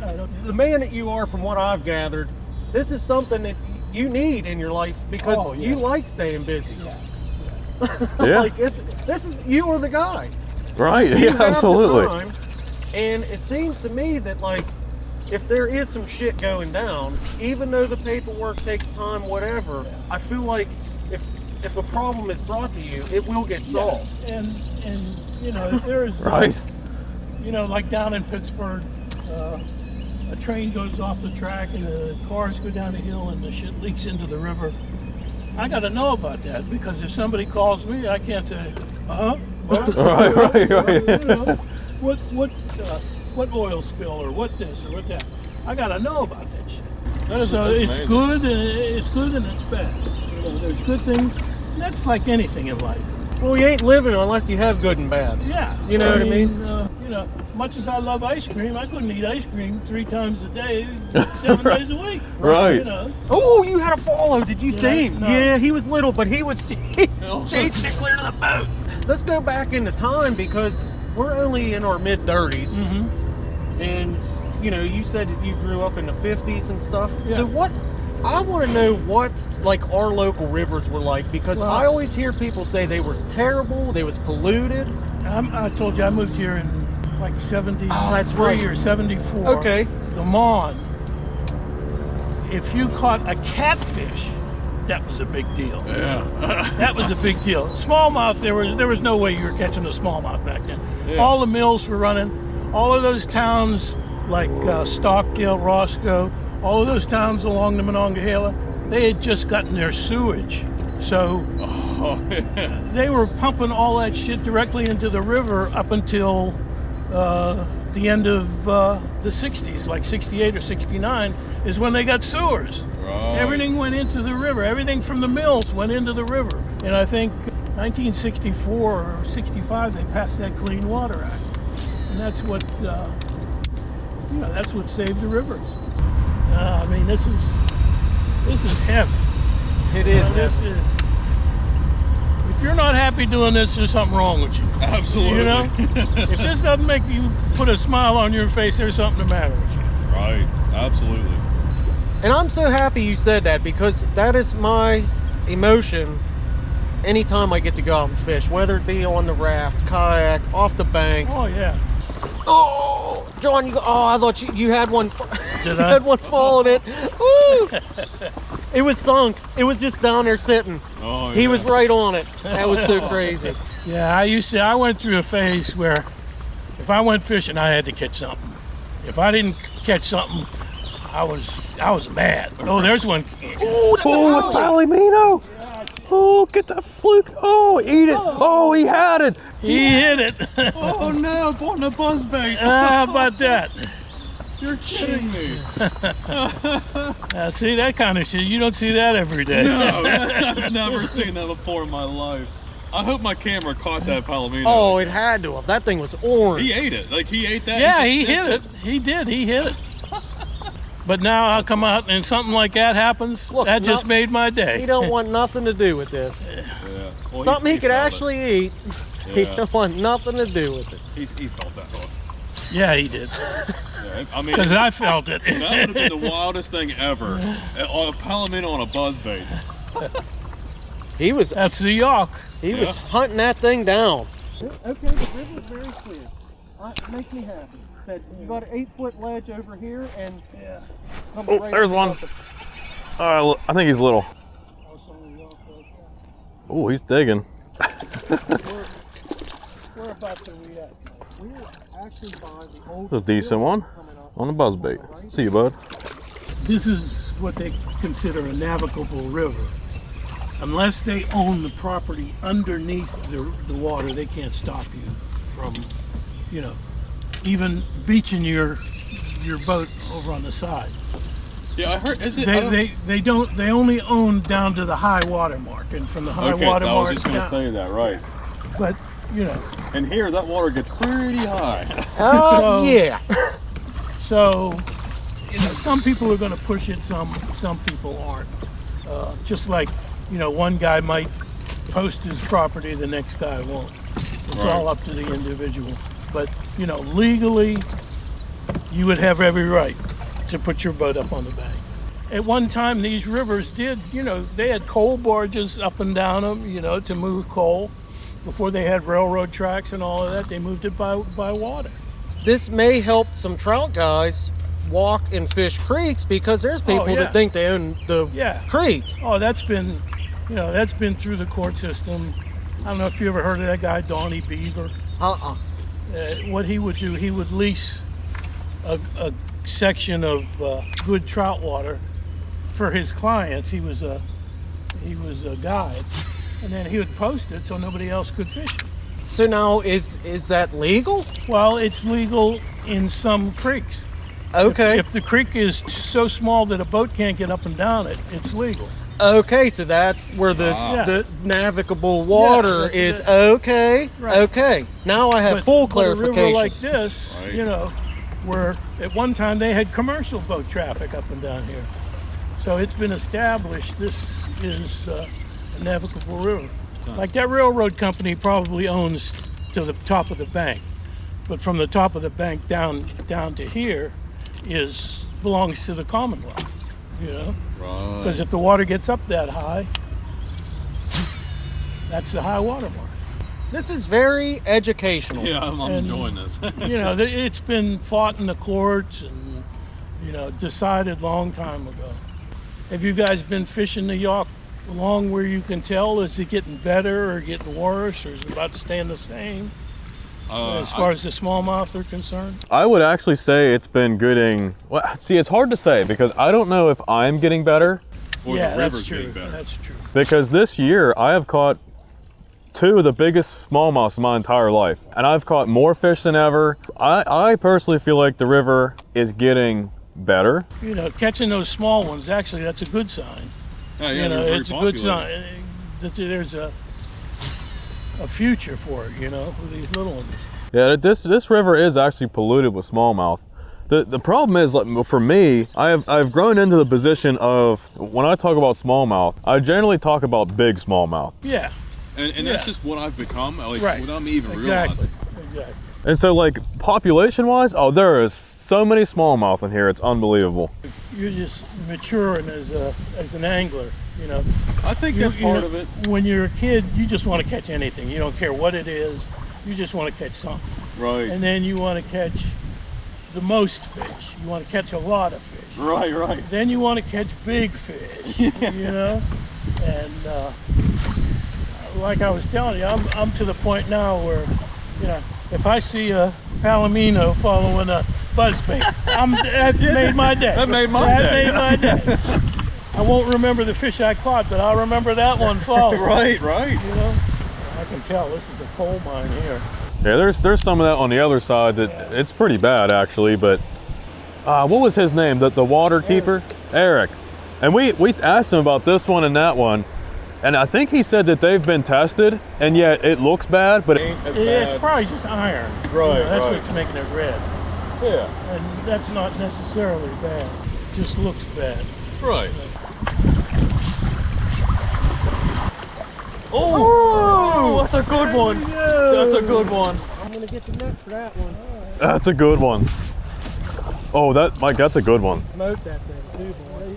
[SPEAKER 3] The man that you are, from what I've gathered, this is something that you need in your life because you like staying busy.
[SPEAKER 2] Yeah.
[SPEAKER 1] Yeah.
[SPEAKER 3] Like this is you are the guy.
[SPEAKER 1] Right.
[SPEAKER 3] You
[SPEAKER 1] Yeah.
[SPEAKER 3] have the
[SPEAKER 1] Absolutely.
[SPEAKER 3] time, and it seems to me that like if there is some shit going down, even though the paperwork takes time, whatever, I feel like if a problem is brought to you, it will get solved.
[SPEAKER 2] And if there is
[SPEAKER 1] Right.
[SPEAKER 2] like down in Pittsburgh, a train goes off the track and the cars go down the hill and the shit leaks into the river. I got to know about that because if somebody calls me, I can't say, what?
[SPEAKER 1] Right.
[SPEAKER 2] What oil spill or what this or what that. I got to know about that shit.
[SPEAKER 1] That's
[SPEAKER 2] It's
[SPEAKER 1] amazing.
[SPEAKER 2] good and it's bad. There's good things. That's like anything in life.
[SPEAKER 3] Well, you ain't living unless you have good and bad.
[SPEAKER 2] Yeah.
[SPEAKER 3] You know what I mean?
[SPEAKER 2] Much as I love ice cream, I couldn't eat ice cream 3 times a day, 7 days a week.
[SPEAKER 1] Right.
[SPEAKER 3] Oh, you had a follow. Did you see him?
[SPEAKER 2] No.
[SPEAKER 3] Yeah, he was little, but he was chasing it clear to the boat. Let's go back into time because we're only in our mid-30s.
[SPEAKER 2] Mm-hmm.
[SPEAKER 3] And, you said that you grew up in the 50s and stuff.
[SPEAKER 2] Yeah.
[SPEAKER 3] So what I want to know what like our local rivers were like, because
[SPEAKER 2] Well,
[SPEAKER 3] I always hear people say they were terrible, they was polluted.
[SPEAKER 2] I told you I moved here in like 73
[SPEAKER 3] Oh, that's right.
[SPEAKER 2] or 74.
[SPEAKER 3] Okay.
[SPEAKER 2] The Mahn. If you caught a catfish, that was a big deal.
[SPEAKER 1] Yeah.
[SPEAKER 2] That was a big deal. Smallmouth, there was no way you were catching a smallmouth back then.
[SPEAKER 1] Yeah.
[SPEAKER 2] All the mills were running. All of those towns like Stockdale, Roscoe, all of those towns along the Monongahela, they had just gotten their sewage. So they were pumping all that shit directly into the river up until the end of the 60s, like 68 or 69 is when they got sewers.
[SPEAKER 1] Right.
[SPEAKER 2] Everything went into the river. Everything from the mills went into the river. And I think 1964 or 65 they passed that Clean Water Act. And that's what, that's what saved the rivers. I mean, this is heavy.
[SPEAKER 3] It is.
[SPEAKER 2] If you're not happy doing this, there's something wrong with you.
[SPEAKER 1] Absolutely.
[SPEAKER 2] You know? If this doesn't make you put a smile on your face, there's something the matter with you.
[SPEAKER 1] Right. Absolutely.
[SPEAKER 3] And I'm so happy you said that, because that is my emotion anytime I get to go out and fish, whether it be on the raft, kayak, off the bank.
[SPEAKER 2] Oh, yeah.
[SPEAKER 3] Oh, John, I thought you had one.
[SPEAKER 2] Did
[SPEAKER 3] you
[SPEAKER 2] I?
[SPEAKER 3] had one fall in it. Woo! It was sunk. It was just down there sitting.
[SPEAKER 1] Oh,
[SPEAKER 3] He
[SPEAKER 1] yeah.
[SPEAKER 3] was right on it. That was so crazy.
[SPEAKER 2] Yeah, I went through a phase where if I went fishing, I had to catch something. If I didn't catch something, I was mad. Oh, there's one.
[SPEAKER 3] Oh, that's a Palomino. Oh, get that fluke. Oh, eat it. Oh, he had it.
[SPEAKER 2] He hit it.
[SPEAKER 1] Oh no, bought a buzzbait.
[SPEAKER 2] How about that?
[SPEAKER 1] You're kidding me.
[SPEAKER 2] See, that kind of shit, you don't see that every day.
[SPEAKER 1] No, I've never seen that before in my life. I hope my camera caught that Palomino.
[SPEAKER 3] Oh, it had to have. That thing was orange.
[SPEAKER 1] He ate it. Like he ate that.
[SPEAKER 2] Yeah,
[SPEAKER 1] just
[SPEAKER 2] he
[SPEAKER 1] dipped
[SPEAKER 2] hit it. He did. He hit it. But now I'll come out and something like that happens.
[SPEAKER 3] Look,
[SPEAKER 2] that just made my
[SPEAKER 3] He
[SPEAKER 2] day.
[SPEAKER 3] don't want nothing to do with this.
[SPEAKER 1] Yeah. Well,
[SPEAKER 3] Something he could
[SPEAKER 1] felt
[SPEAKER 3] actually eat. He
[SPEAKER 1] Yeah.
[SPEAKER 3] don't want nothing to do with it.
[SPEAKER 1] He felt that hook.
[SPEAKER 2] Yeah, he did.
[SPEAKER 1] Yeah, I mean,
[SPEAKER 2] Because I felt it.
[SPEAKER 1] that would have been the wildest thing ever. A Palomino on a buzzbait.
[SPEAKER 3] He was
[SPEAKER 2] That's the York.
[SPEAKER 3] was hunting that thing down. Okay, the river's very clear. It makes me happy. That you got an 8-foot ledge over here, and
[SPEAKER 2] Yeah.
[SPEAKER 1] Oh, there's one. All right, I think he's little. Oh, he's digging.
[SPEAKER 2] Whereabouts are we at?
[SPEAKER 3] We're actually by the old.
[SPEAKER 1] That's a decent one on a buzzbait. See you, bud.
[SPEAKER 2] This is what they consider a navigable river. Unless they own the property underneath the water, they can't stop you from, even beaching your boat over on the side.
[SPEAKER 1] Yeah, I heard. Is it?
[SPEAKER 2] They only own down to the high water mark, and from the high
[SPEAKER 1] okay,
[SPEAKER 2] water
[SPEAKER 1] I
[SPEAKER 2] mark
[SPEAKER 1] was just gonna
[SPEAKER 2] down.
[SPEAKER 1] say that, right?
[SPEAKER 2] But
[SPEAKER 1] And here, that water gets pretty high.
[SPEAKER 3] Oh yeah.
[SPEAKER 2] so some people are going to push it, some people aren't. Just like one guy might post his property, the next guy won't. It's
[SPEAKER 1] Right.
[SPEAKER 2] all up to the individual. But legally, you would have every right to put your boat up on the bank. At one time, these rivers did, they had coal barges up and down them, to move coal. Before they had railroad tracks and all of that, they moved it by water.
[SPEAKER 3] This may help some trout guys walk and fish creeks, because there's people
[SPEAKER 2] yeah.
[SPEAKER 3] that think they own the
[SPEAKER 2] Yeah.
[SPEAKER 3] creek.
[SPEAKER 2] Oh, that's been through the court system. I don't know if you ever heard of that guy, Donnie Beaver. What he would do, he would lease a section of good trout water for his clients. He was a guide, and then he would post it so nobody else could fish it.
[SPEAKER 3] So now, is that legal?
[SPEAKER 2] Well, it's legal in some creeks.
[SPEAKER 3] Okay.
[SPEAKER 2] If the creek is so small that a boat can't get up and down it, it's legal.
[SPEAKER 3] Okay, so that's where the navigable water
[SPEAKER 2] that's
[SPEAKER 3] is.
[SPEAKER 2] it.
[SPEAKER 3] Okay.
[SPEAKER 2] Right.
[SPEAKER 3] Okay. Now I have full
[SPEAKER 2] But a
[SPEAKER 3] clarification.
[SPEAKER 2] river like this,
[SPEAKER 1] Right.
[SPEAKER 2] where at one time they had commercial boat traffic up and down here. So it's been established this is a navigable river. Like that railroad company probably owns to the top of the bank, but from the top of the bank down to here belongs to the Commonwealth. you know?
[SPEAKER 1] Right.
[SPEAKER 2] Because if the water gets up that high, that's the high water mark.
[SPEAKER 3] This is very educational.
[SPEAKER 1] Yeah, I'm
[SPEAKER 2] And,
[SPEAKER 1] enjoying this.
[SPEAKER 2] You know, it's been fought in the courts and, you know, decided long time ago. Have you guys been fishing the Yough long where you can tell? Is it getting better or getting worse, or is it about to staying the same as far as the smallmouth are concerned?
[SPEAKER 1] I would actually say it's been getting, well, see, it's hard to say because I don't know if I'm getting better or
[SPEAKER 2] Yeah,
[SPEAKER 1] the
[SPEAKER 2] that's
[SPEAKER 1] river's
[SPEAKER 2] true.
[SPEAKER 1] getting better.
[SPEAKER 2] That's true.
[SPEAKER 1] Because this year I have caught 2 of the biggest smallmouths in my entire life. And I've caught more fish than ever. I personally feel like the river is getting better.
[SPEAKER 2] You know, catching those small ones, actually, that's a good sign.
[SPEAKER 1] Yeah,
[SPEAKER 2] You know, it's a good sign that there's a future for it, you know, with these little ones.
[SPEAKER 1] Yeah, this river is actually polluted with smallmouth. The problem is, like, for me, I've grown into the position of, when I talk about smallmouth, I generally talk about big smallmouth.
[SPEAKER 2] Yeah.
[SPEAKER 1] And that's just what I've become, like,
[SPEAKER 2] Right.
[SPEAKER 1] without me even
[SPEAKER 2] Exactly.
[SPEAKER 1] realizing.
[SPEAKER 2] Exactly.
[SPEAKER 1] And so, like, population-wise, oh, there is so many smallmouth in here, it's unbelievable.
[SPEAKER 2] You're just maturing as an angler, you know.
[SPEAKER 1] I think that's part of it.
[SPEAKER 2] When you're a kid, you just want to catch anything. You don't care what it is. You just want to catch something.
[SPEAKER 1] Right.
[SPEAKER 2] And then you want to catch the most fish. You want to catch a lot of fish.
[SPEAKER 1] Right.
[SPEAKER 2] Then you want to catch big fish, you know. And like I was telling you, I'm to the point now where, you know, if I see a palomino following a buzzbait, that made my day.
[SPEAKER 1] That made my day.
[SPEAKER 2] I won't remember the fish I caught, but I'll remember that one following.
[SPEAKER 1] Right.
[SPEAKER 2] You know, I can tell this is a coal mine here.
[SPEAKER 1] Yeah, there's some of that on the other side that it's pretty bad actually, but what was his name? The water keeper? Eric. And we asked him about this one and that one, and I think he said that they've been tested, and yet it looks bad, but it ain't as bad.
[SPEAKER 2] It's probably just iron.
[SPEAKER 1] Right,
[SPEAKER 2] You know, that's
[SPEAKER 1] right.
[SPEAKER 2] what's making it red.
[SPEAKER 1] Yeah.
[SPEAKER 2] And that's not necessarily bad. It just looks bad.
[SPEAKER 1] Right.
[SPEAKER 3] Oh,
[SPEAKER 1] that's a good one. That's a good one.
[SPEAKER 3] I'm gonna get the net for that one.
[SPEAKER 1] That's a good one. Oh, Mike, that's a good one.
[SPEAKER 3] Smoke that thing too, boy.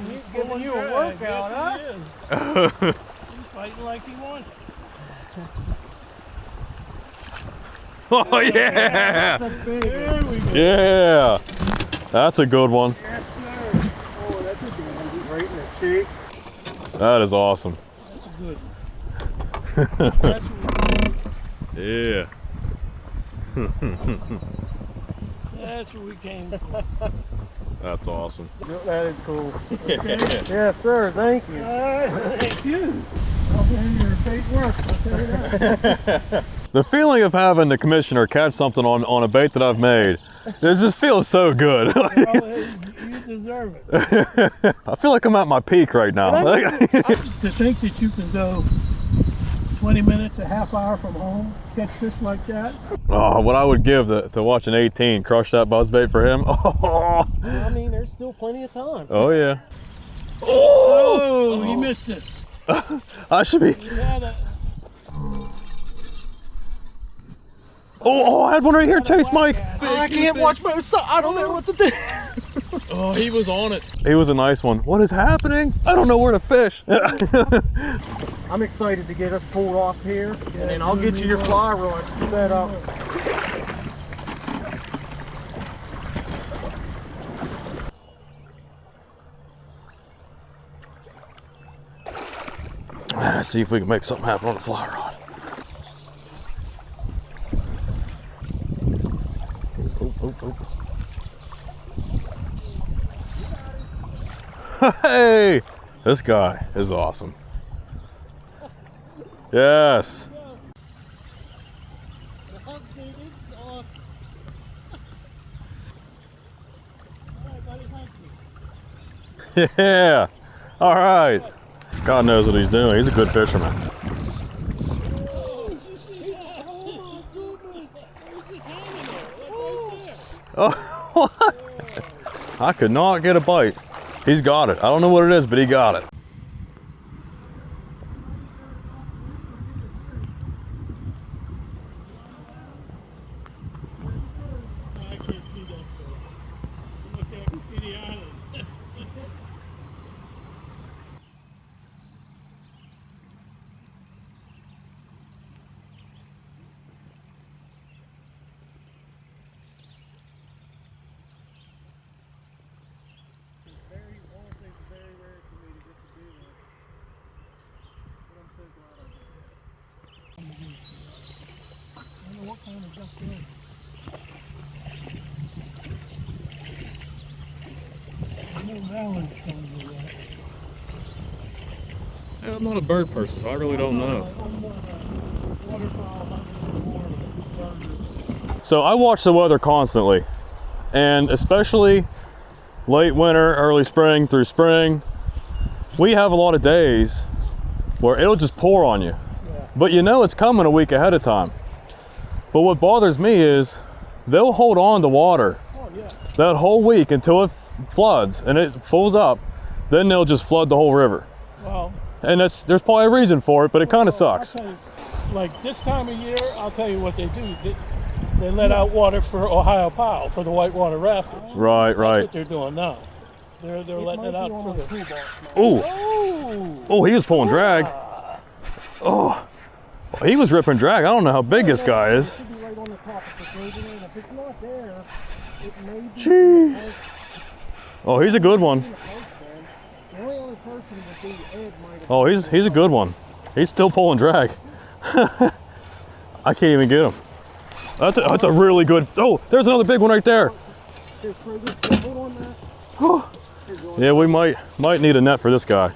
[SPEAKER 3] He's giving you a workout, huh?
[SPEAKER 2] He's fighting like he wants to.
[SPEAKER 1] Oh yeah.
[SPEAKER 3] That's a big
[SPEAKER 2] There we go.
[SPEAKER 1] Yeah. That's a good one.
[SPEAKER 2] Yes, sir.
[SPEAKER 3] Oh, that's a good one. Right in the cheek.
[SPEAKER 1] That is awesome.
[SPEAKER 2] That's a good one. That's
[SPEAKER 1] Yeah.
[SPEAKER 2] That's what we came for.
[SPEAKER 1] That's awesome.
[SPEAKER 3] That is cool. Yes, sir. Thank you.
[SPEAKER 2] Thank you. I'll be your bait work, I'll tell you that.
[SPEAKER 1] The feeling of having the commissioner catch something on a bait that I've made, it just feels so good.
[SPEAKER 2] Well, you deserve it.
[SPEAKER 1] I feel like I'm at my peak right now.
[SPEAKER 2] To think that you can go 20 minutes, a half hour from home, catch fish like that.
[SPEAKER 1] Oh, what I would give to watch an 18 crush that buzzbait for him. Oh,
[SPEAKER 3] I mean, there's still plenty of time.
[SPEAKER 1] oh yeah.
[SPEAKER 2] Oh, he missed it.
[SPEAKER 1] I should be.
[SPEAKER 2] He had it.
[SPEAKER 1] Oh, I had one right here, Chase Mike.
[SPEAKER 3] I can't watch both sides. I don't know what to do.
[SPEAKER 1] Oh, he was on it. He was a nice one. What is happening? I don't know where to fish.
[SPEAKER 3] I'm excited to get us pulled off here, and then I'll get you your fly rod set up.
[SPEAKER 1] Let's see if we can make something happen on the fly rod. Hey, this guy is awesome. Yes. Yeah. All right. God knows what he's doing. He's a good fisherman. Oh, what? I could not get a bite. He's got it. I don't know what it is, but he got it.
[SPEAKER 2] don't know what kind of duck it is. No mallards down here yet.
[SPEAKER 1] Yeah, I'm not a bird person, so I really don't know. So I watch the weather constantly, and especially late winter, early spring through spring, we have a lot of days where it'll just pour on you.
[SPEAKER 2] Yeah.
[SPEAKER 1] But you know it's coming a week ahead of time. But what bothers me is they'll hold on to water that whole week until it floods and it fills up. Then they'll just flood the whole river.
[SPEAKER 2] Well,
[SPEAKER 1] And there's probably a reason for it, but it kind of sucks.
[SPEAKER 2] I'll tell you, like this time of year, I'll tell you what they do. They let out water for Ohio Powell, for the whitewater rafters.
[SPEAKER 1] Right,
[SPEAKER 2] That's
[SPEAKER 1] right.
[SPEAKER 2] what they're doing now. They're letting it out for the...
[SPEAKER 1] Ooh.
[SPEAKER 2] Oh!
[SPEAKER 1] Oh, he was pulling drag. Oh, he was ripping drag. I don't know how big this guy is. Jeez. Oh, he's a good one. Oh, he's a good one. He's still pulling drag. I can't even get him. That's a really good. Oh, there's another big one right there. Yeah, we might need a net for this guy.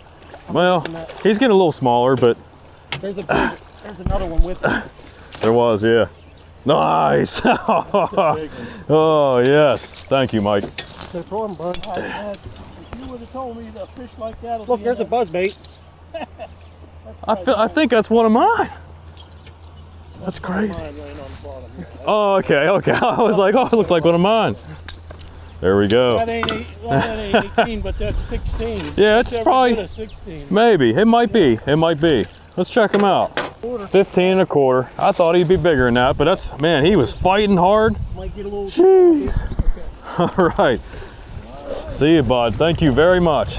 [SPEAKER 1] Well, he's getting a little smaller, but
[SPEAKER 2] There's another one with it.
[SPEAKER 1] there was, yeah. Nice. Oh yes, thank you, Mike.
[SPEAKER 3] No problem, bud.
[SPEAKER 2] If you would have told me a fish like that.
[SPEAKER 3] Look, there's a buzz bait.
[SPEAKER 1] I think that's one of mine. That's crazy. Oh, okay. I was like, oh, it looked like one of mine. There we go.
[SPEAKER 2] That ain't 18, but that's 16.
[SPEAKER 1] Yeah, it's
[SPEAKER 2] every
[SPEAKER 1] probably
[SPEAKER 2] bit of 16.
[SPEAKER 1] maybe. It might be. Let's check him out. 15 and a quarter. I thought he'd be bigger than that, but that's, man, he was fighting hard.
[SPEAKER 2] Might get a little.
[SPEAKER 1] Jeez.
[SPEAKER 2] Okay.
[SPEAKER 1] All right. See you, bud. Thank you very much.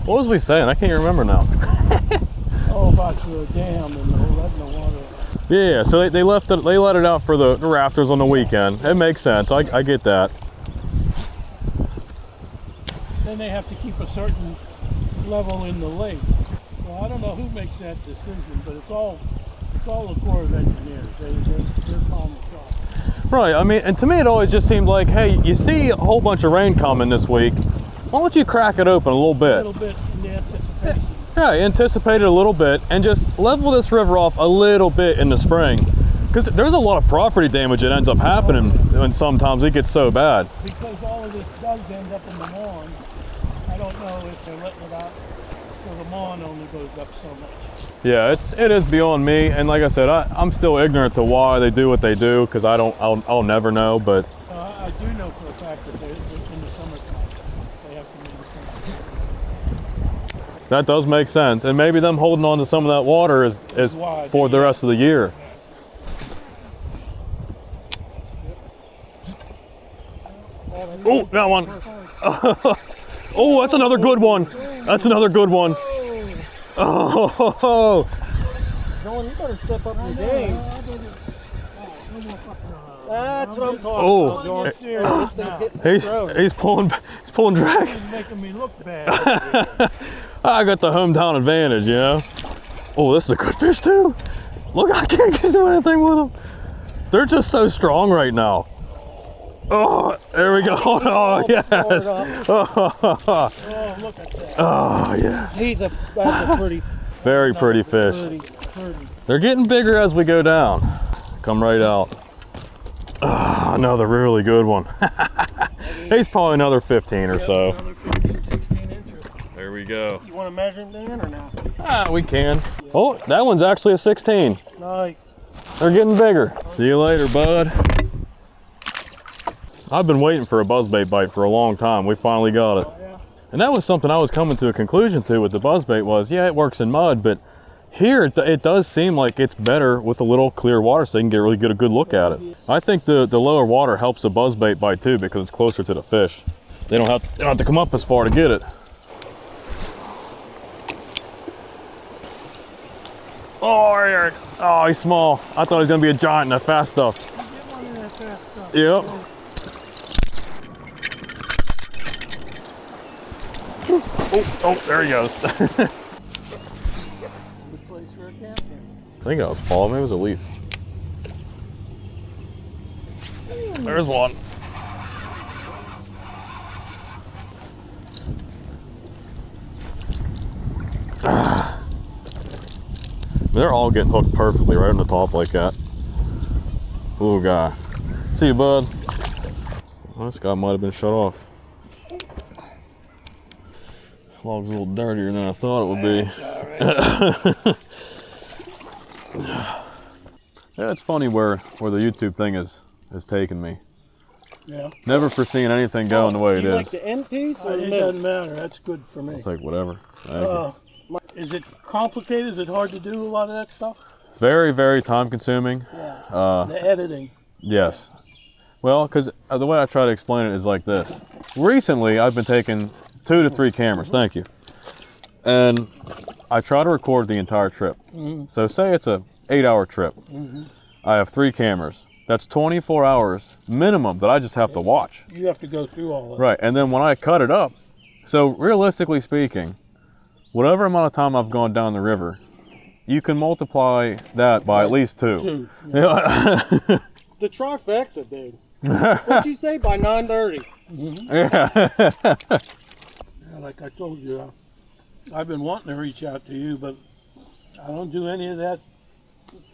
[SPEAKER 1] What was we saying? I can't remember now.
[SPEAKER 2] Oh, about the dam and letting the water.
[SPEAKER 1] Yeah, so they let it out for the rafters on the weekend. It makes sense. I get that.
[SPEAKER 2] Then they have to keep a certain level in the lake. Well, I don't know who makes that decision, but it's all the Corps of Engineers. They're calling the shots.
[SPEAKER 1] Right. I mean, and to me, it always just seemed like, hey, you see a whole bunch of rain coming this week. Why don't you crack it open a little
[SPEAKER 2] A
[SPEAKER 1] bit?
[SPEAKER 2] little bit in the anticipation.
[SPEAKER 1] Yeah, anticipate it a little bit and just level this river off a little bit in the spring. Because there's a lot of property damage that ends up happening when sometimes it gets so bad.
[SPEAKER 2] Because all of this does end up in the Mahn. I don't know if they're letting it out, so the Mahn only goes up so much.
[SPEAKER 1] Yeah, it is beyond me, and like I said, I'm still ignorant to why they do what they do because I'll never know. But
[SPEAKER 2] I do know for a fact that they're in the summertime they have to move the summer.
[SPEAKER 1] that does make sense, and maybe them holding on to some of that water is
[SPEAKER 2] Why
[SPEAKER 1] for the rest of the year. Oh, that one. Oh, that's another good one. That's another good one. Oh,
[SPEAKER 3] John, you better step up your game. That's what I'm talking
[SPEAKER 1] Oh.
[SPEAKER 3] about, John.
[SPEAKER 2] Serious
[SPEAKER 3] This thing's getting
[SPEAKER 1] he's
[SPEAKER 3] thrown.
[SPEAKER 1] pulling drag.
[SPEAKER 2] He's making me look bad.
[SPEAKER 1] I got the hometown advantage, you know. Oh, this is a good fish too. Look, I can't do anything with them. They're just so strong right now. Oh, there we go. Oh, yes.
[SPEAKER 2] Oh, look at that.
[SPEAKER 1] Oh, yes.
[SPEAKER 3] That's a pretty,
[SPEAKER 1] Very pretty fish.
[SPEAKER 3] pretty.
[SPEAKER 1] They're getting bigger as we go down. Come right out. Oh, another really good one. He's probably another 15 or so.
[SPEAKER 2] Another 15, 16 inches.
[SPEAKER 1] There we go.
[SPEAKER 3] You want to measure him, Dan, or not?
[SPEAKER 1] Ah, we can. Oh, that one's actually a 16.
[SPEAKER 3] Nice.
[SPEAKER 1] They're getting bigger. See you later, bud. I've been waiting for a buzzbait bite for a long time. We finally got it.
[SPEAKER 2] Yeah.
[SPEAKER 1] And that was something I was coming to a conclusion to with the buzzbait was, yeah, it works in mud, but here it does seem like it's better with a little clear water so they can get really a good look at it. I think the lower water helps the buzzbait bite too because it's closer to the fish. They don't have to come up as far to get it. Oh, he's small. I thought he was gonna be a giant in that fast stuff.
[SPEAKER 2] Get one in that fast stuff.
[SPEAKER 1] Yep. Oh, there he goes.
[SPEAKER 2] Good place for a camp.
[SPEAKER 1] I think that was fall, maybe it was a leaf. There's one. They're all getting hooked perfectly right on the top like that. Oh, God. See you, bud. Well, this guy might have been shut off. Log's a little dirtier than I thought it would be. Yeah, it's funny where the YouTube thing is taking me.
[SPEAKER 2] Yeah.
[SPEAKER 1] Never foreseeing anything going the way it
[SPEAKER 3] You
[SPEAKER 1] is.
[SPEAKER 3] like the end piece or the
[SPEAKER 2] It
[SPEAKER 3] middle?
[SPEAKER 2] doesn't matter. That's good for me.
[SPEAKER 1] I'll take whatever. Thank you.
[SPEAKER 2] Is it complicated? Is it hard to do a lot of that stuff?
[SPEAKER 1] It's very, very time consuming.
[SPEAKER 2] Yeah. The editing.
[SPEAKER 1] Yes. Well, because the way I try to explain it is like this. Recently, I've been taking 2 to 3 cameras. Thank you. And I try to record the entire trip. So say it's a 8-hour trip. I have 3 cameras. That's 24 hours minimum that I just have to watch.
[SPEAKER 2] You have to go through all of it.
[SPEAKER 1] Right, and then when I cut it up, so realistically speaking, whatever amount of time I've gone down the river, you can multiply that by at least 2.
[SPEAKER 2] Yeah.
[SPEAKER 3] The trifecta, dude. What'd you say by 9:30?
[SPEAKER 1] Yeah.
[SPEAKER 2] Yeah, like I told you, I've been wanting to reach out to you, but I don't do any of that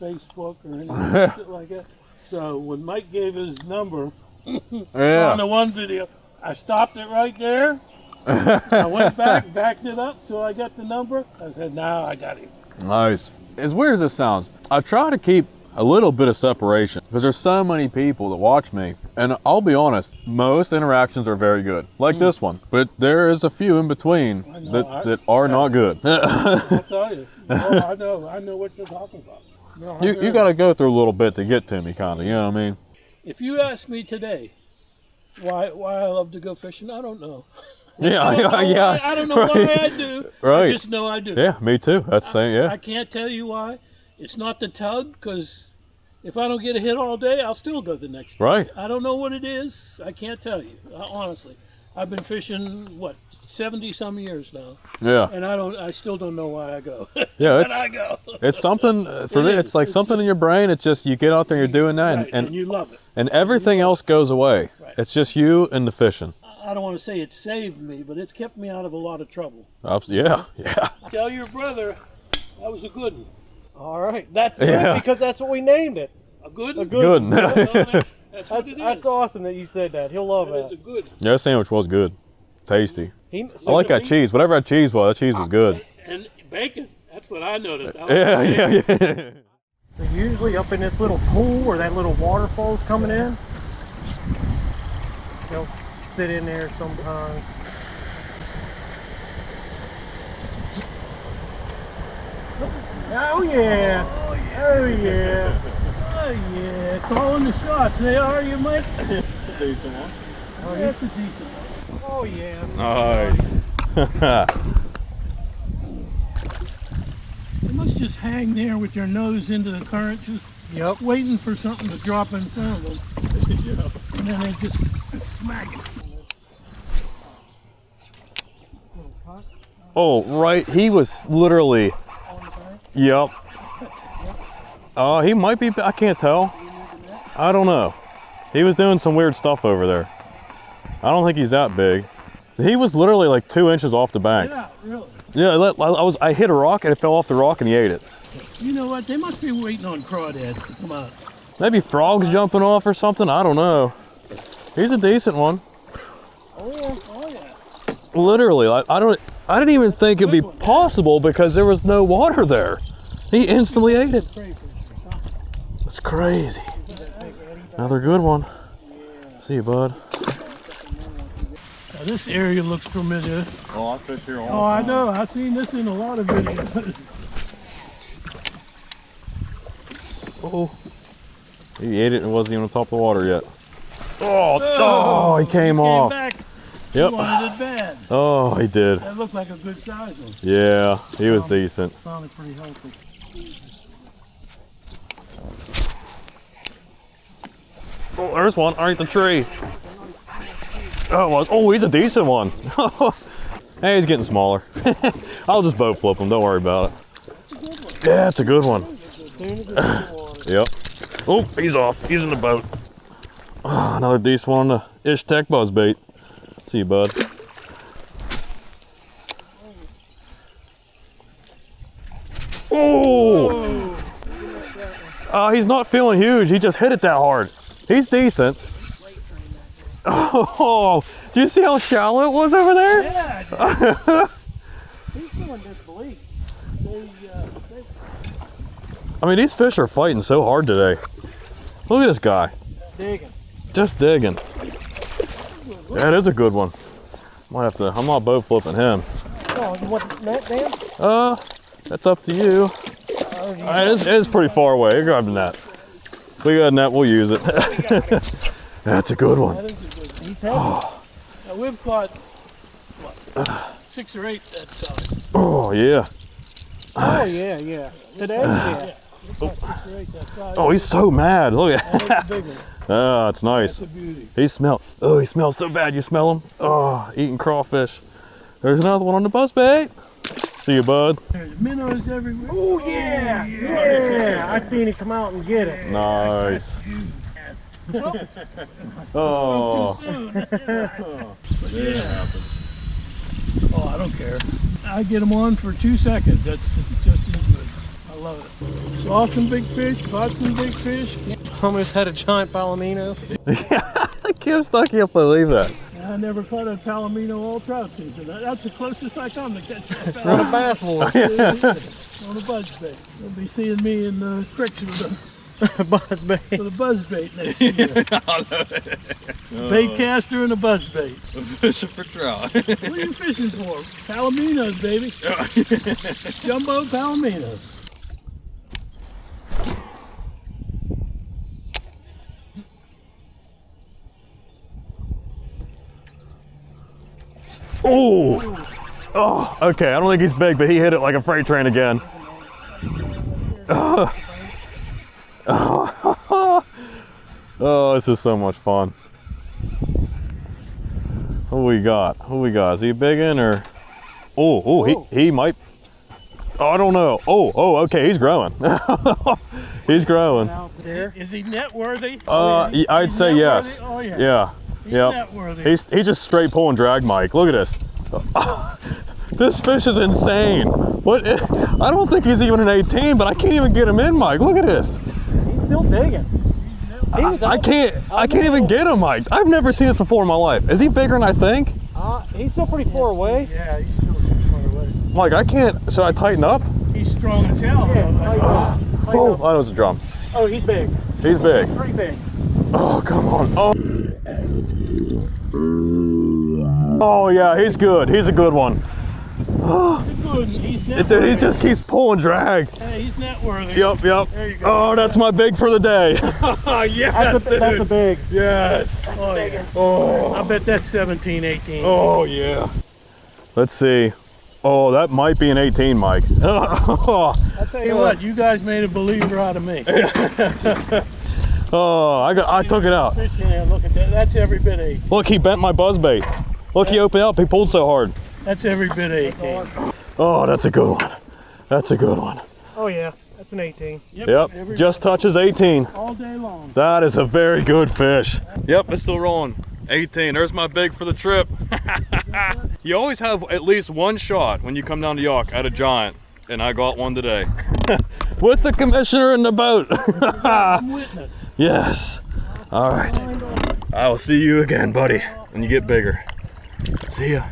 [SPEAKER 2] Facebook or anything shit like that. So when Mike gave his number on the one video, I stopped it right there. I went back, backed it up till I got the number. I said, "Now I got him."
[SPEAKER 1] Nice. As weird as this sounds, I try to keep a little bit of separation because there's so many people that watch me, and I'll be honest, most interactions are very good, like this one, but there is a few in between that are not good.
[SPEAKER 2] I'll tell you. No, I know what you're talking about. No,
[SPEAKER 1] you got to go through a little bit to get to me, kind of, you know what I mean?
[SPEAKER 2] If you ask me today why I love to go fishing, I don't know.
[SPEAKER 1] Yeah,
[SPEAKER 2] I don't know why I do.
[SPEAKER 1] Right.
[SPEAKER 2] I just know I do.
[SPEAKER 1] Yeah, me too. That's the same, yeah.
[SPEAKER 2] I can't tell you why. It's not the tug, because if I don't get a hit all day, I'll still go the next day.
[SPEAKER 1] Right.
[SPEAKER 2] I don't know what it is. I can't tell you, honestly. I've been fishing, 70-some years now.
[SPEAKER 1] Yeah.
[SPEAKER 2] And I still don't know why I go.
[SPEAKER 1] Yeah,
[SPEAKER 2] but I go.
[SPEAKER 1] it's something, for me, it's like something in your brain. It's just, you get out there, you're doing that,
[SPEAKER 2] Right, and you love it.
[SPEAKER 1] and everything else goes away.
[SPEAKER 2] Right.
[SPEAKER 1] It's just you and the fishing.
[SPEAKER 2] I don't want to say it saved me, but it's kept me out of a lot of trouble.
[SPEAKER 1] Yeah.
[SPEAKER 2] Tell your brother that was a good one.
[SPEAKER 3] All right, that's good because that's what we named it.
[SPEAKER 2] A good
[SPEAKER 3] A
[SPEAKER 2] one?
[SPEAKER 3] good
[SPEAKER 1] Good.
[SPEAKER 3] one.
[SPEAKER 2] No, that's what it is.
[SPEAKER 3] That's awesome that you said that. He'll love
[SPEAKER 2] That is
[SPEAKER 3] that.
[SPEAKER 2] a good.
[SPEAKER 1] Yeah, that sandwich was good. Tasty.
[SPEAKER 3] He,
[SPEAKER 1] I like that cheese. Whatever that cheese was, that cheese was good.
[SPEAKER 2] And bacon. That's what I noticed. I like
[SPEAKER 1] Yeah.
[SPEAKER 3] So usually up in this little pool where that little waterfall's coming in, they'll sit in there sometimes. Oh yeah! Oh yeah!
[SPEAKER 2] Oh yeah, calling the shots. They are, you might. That's a decent one.
[SPEAKER 3] Oh,
[SPEAKER 2] That's a decent one.
[SPEAKER 3] Oh yeah!
[SPEAKER 1] Nice.
[SPEAKER 2] They must just hang there with their nose into the current, just waiting for something to drop in front of them. And then they just smack it.
[SPEAKER 1] Oh, right. He was literally. Yep. He might be. I can't tell. I don't know. He was doing some weird stuff over there. I don't think he's that big. He was literally like 2 inches off the bank.
[SPEAKER 2] Yeah, really.
[SPEAKER 1] Yeah, I hit a rock and it fell off the rock and he ate it.
[SPEAKER 2] You know what? They must be waiting on crawdads to come out.
[SPEAKER 1] Maybe frogs jumping off or something. I don't know. He's a decent one.
[SPEAKER 2] Oh yeah. Oh yeah.
[SPEAKER 1] Literally, I didn't even think it'd be possible because there was no water there. He instantly ate it. That's crazy. Another good one. See you, bud.
[SPEAKER 2] Now, this area looks familiar.
[SPEAKER 1] Oh, I fish here all
[SPEAKER 2] Oh, I know. I've seen this in a lot of videos.
[SPEAKER 1] Oh, he ate it and wasn't even on top of the water yet. Oh, he came off.
[SPEAKER 2] Back.
[SPEAKER 1] Yep.
[SPEAKER 2] He wanted it bad.
[SPEAKER 1] Oh, he did.
[SPEAKER 2] That looked like a good size one.
[SPEAKER 1] Yeah, he was decent.
[SPEAKER 2] Sounded pretty healthy.
[SPEAKER 1] Oh, there's one underneath the tree. Oh, it was. Oh, he's a decent one. Hey, he's getting smaller. I'll just boat flip him. Don't worry about it. Yeah, it's a good one.
[SPEAKER 2] Soon as it's in the water.
[SPEAKER 1] Yep. Oh, he's off. He's in the boat. Oh, another decent one on the ISHTECH buzzbait. See you, bud. Oh! He's not feeling huge. He just hit it that hard. He's decent. Oh, do you see how shallow it was over there?
[SPEAKER 2] Yeah, he's doing disbelief.
[SPEAKER 1] I mean, these fish are fighting so hard today. Look at this guy.
[SPEAKER 2] Digging.
[SPEAKER 1] Just digging. That is a good one. Might have to, I'm not boat flipping him.
[SPEAKER 2] Oh, you want the net, Dan?
[SPEAKER 1] That's up to you. It's pretty far away. You're grabbing that. If we got a net, we'll use it. That's a good one.
[SPEAKER 2] That is a good one. He's heavy. Now we've caught, what, 6 or 8 that size.
[SPEAKER 1] Oh, yeah.
[SPEAKER 2] Nice. Oh, yeah. Today, yeah. We've caught 6 or 8 that size.
[SPEAKER 1] Oh, he's so mad. Look at
[SPEAKER 2] That is a big one.
[SPEAKER 1] Oh, it's nice.
[SPEAKER 2] That's a beauty.
[SPEAKER 1] He smells so bad. You smell him? Oh, eating crawfish. There's another one on the buzzbait. See you, bud.
[SPEAKER 2] There's minnows everywhere.
[SPEAKER 4] Oh, yeah. Yeah. I seen it come out and get it.
[SPEAKER 1] Nice. Oh.
[SPEAKER 2] Oh, I don't care. I get them on for 2 seconds. That's just as good. I love it. Saw some big fish, caught some big fish.
[SPEAKER 3] Almost had a giant palomino.
[SPEAKER 1] I can't believe that.
[SPEAKER 2] I never caught a palomino all trout season. That's the closest I come to catching a
[SPEAKER 3] On a
[SPEAKER 2] palomino
[SPEAKER 3] bass board.
[SPEAKER 2] on a buzzbait. You'll be seeing me in the creeks with
[SPEAKER 3] Buzzbait.
[SPEAKER 2] a buzzbait next year. Bait caster and a buzzbait.
[SPEAKER 1] Fishing for trout.
[SPEAKER 2] What are you fishing for? Palominos, baby. Jumbo palominos.
[SPEAKER 1] Oh, okay. I don't think he's big, but he hit it like a freight train again. Oh, this is so much fun. Who we got? Is he a big one or? He might. Oh, I don't know. Okay, he's growing. He's growing.
[SPEAKER 2] Is he net worthy?
[SPEAKER 1] I'd say yes.
[SPEAKER 2] Oh yeah.
[SPEAKER 1] Yeah.
[SPEAKER 2] He's net worthy.
[SPEAKER 1] He's just straight pulling drag, Mike. Look at this. This fish is insane. What? I don't think he's even an 18, but I can't even get him in, Mike. Look at this.
[SPEAKER 4] He's still digging.
[SPEAKER 1] I can't even get him, Mike. I've never seen this before in my life. Is he bigger than I think?
[SPEAKER 4] He's still pretty far away.
[SPEAKER 2] Yeah, he's still too far away.
[SPEAKER 1] Mike, I can't. Should I tighten up?
[SPEAKER 2] He's strong as hell.
[SPEAKER 4] Yeah,
[SPEAKER 1] Oh, that was a drum.
[SPEAKER 4] Oh, he's big.
[SPEAKER 1] He's big.
[SPEAKER 4] Pretty big.
[SPEAKER 1] Oh, come on. Oh, yeah, he's good. He's a good one.
[SPEAKER 2] He's net
[SPEAKER 1] Dude, he
[SPEAKER 2] worthy.
[SPEAKER 1] just keeps pulling drag.
[SPEAKER 2] Hey, he's net worthy.
[SPEAKER 1] Yep.
[SPEAKER 2] There you go.
[SPEAKER 1] Oh, that's my big for the day. Yes,
[SPEAKER 4] That's a big.
[SPEAKER 1] Yes.
[SPEAKER 2] Oh, yeah.
[SPEAKER 1] Oh.
[SPEAKER 2] I bet that's 17, 18.
[SPEAKER 1] Oh, yeah. Let's see. Oh, that might be an 18, Mike.
[SPEAKER 2] I'll tell you what, you guys made a believer out of me.
[SPEAKER 1] Oh, I took it out.
[SPEAKER 2] Fish in there, look at that. That's every bit 18.
[SPEAKER 1] Look, he bent my buzzbait. Look, he opened up. He pulled so hard.
[SPEAKER 2] That's every bit 18.
[SPEAKER 1] Oh, that's a good one. That's a good one.
[SPEAKER 3] Oh yeah, that's an 18.
[SPEAKER 1] Yep, just touches 18.
[SPEAKER 2] All day long.
[SPEAKER 1] That is a very good fish. Yep, it's still rolling. 18, there's my big for the trip. You always have at least one shot when you come down to Youghiogheny at a giant, and I got one today. With the commissioner in the boat.
[SPEAKER 2] I'm witness.
[SPEAKER 1] Yes. All right. I will see you again, buddy, when you get bigger. See ya.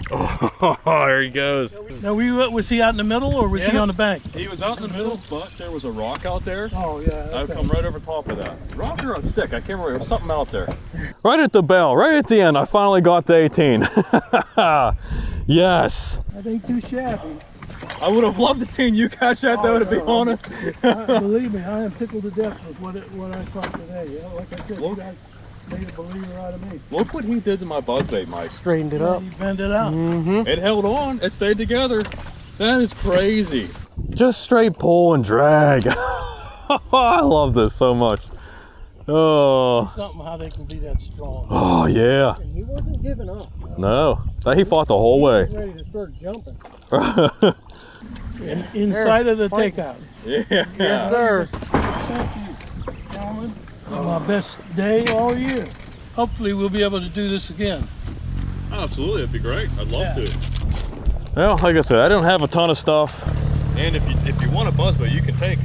[SPEAKER 1] Oh, there he goes.
[SPEAKER 2] Now, was he out in the middle or was he on the bank?
[SPEAKER 1] He was out in the middle, but there was a rock out there.
[SPEAKER 2] Oh, yeah.
[SPEAKER 1] I've
[SPEAKER 2] Okay.
[SPEAKER 1] come right over top of that. Rock or a stick, I can't remember. There was something out there. Right at the bell, right at the end, I finally got the 18. Yes.
[SPEAKER 2] That ain't too shabby.
[SPEAKER 1] I would have loved to seen you catch that though, to be honest.
[SPEAKER 2] Believe me, I am tickled to death with what I caught today. You know, like I said, you guys made a believer out of me.
[SPEAKER 1] Look what he did to my buzzbait, Mike.
[SPEAKER 3] Straightened it up.
[SPEAKER 2] He bent it out.
[SPEAKER 3] Mm-hmm.
[SPEAKER 1] It held on, it stayed together. That is crazy. Just straight pull and drag. I love this so much. Oh.
[SPEAKER 2] Something how they can be that strong.
[SPEAKER 1] Oh yeah.
[SPEAKER 4] And he wasn't giving up.
[SPEAKER 1] No, he fought the whole
[SPEAKER 4] He
[SPEAKER 1] way.
[SPEAKER 4] was ready to start jumping.
[SPEAKER 2] inside of the takeout.
[SPEAKER 1] Yeah.
[SPEAKER 3] Yes, sir.
[SPEAKER 2] Thank you, gentlemen. My best day all year. Hopefully we'll be able to do this again.
[SPEAKER 1] Absolutely, it'd be great. I'd love
[SPEAKER 2] Yeah.
[SPEAKER 1] to. Well, like I said, I don't have a ton of stuff. And if you want a buzzbait, you can take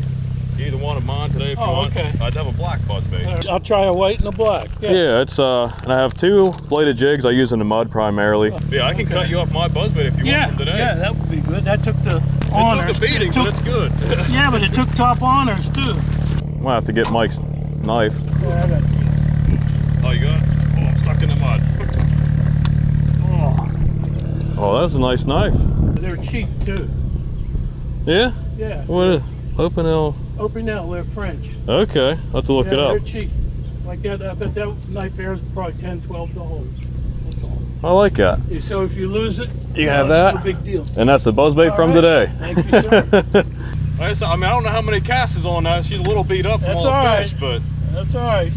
[SPEAKER 1] either one of mine today if you want.
[SPEAKER 2] Okay.
[SPEAKER 1] I'd have a black buzzbait.
[SPEAKER 2] I'll try a white and a black.
[SPEAKER 1] Yeah, it's and I have 2 bladed jigs I use in the mud primarily. Yeah, I can cut you off my buzzbait if you want from today.
[SPEAKER 2] Yeah, that would be good. That took the honors.
[SPEAKER 1] It took a beating, but it's good.
[SPEAKER 2] Yeah, but it took top honors too.
[SPEAKER 1] Might have to get Mike's knife.
[SPEAKER 2] Yeah, I got it.
[SPEAKER 1] Oh, you got it? Oh, I'm stuck in the mud. Oh, that's a nice knife.
[SPEAKER 2] They're cheap too.
[SPEAKER 1] Yeah?
[SPEAKER 2] Yeah.
[SPEAKER 1] What? Opinel.
[SPEAKER 2] Opinel, they're French.
[SPEAKER 1] Okay, I'll have to look it
[SPEAKER 2] They're
[SPEAKER 1] up.
[SPEAKER 2] cheap. Like that, I bet that knife there is probably $10, $12. That's all.
[SPEAKER 1] I like that.
[SPEAKER 2] So if you lose it,
[SPEAKER 1] You have
[SPEAKER 2] it's
[SPEAKER 1] that?
[SPEAKER 2] no big deal.
[SPEAKER 1] And that's the buzzbait
[SPEAKER 2] All
[SPEAKER 1] from
[SPEAKER 2] right.
[SPEAKER 1] today.
[SPEAKER 2] Thank you, sir.
[SPEAKER 1] I mean, I don't know how many casts is on that. She's a little beat up from
[SPEAKER 2] That's
[SPEAKER 1] all
[SPEAKER 2] all
[SPEAKER 1] the
[SPEAKER 2] right.
[SPEAKER 1] fish, but
[SPEAKER 2] That's all right.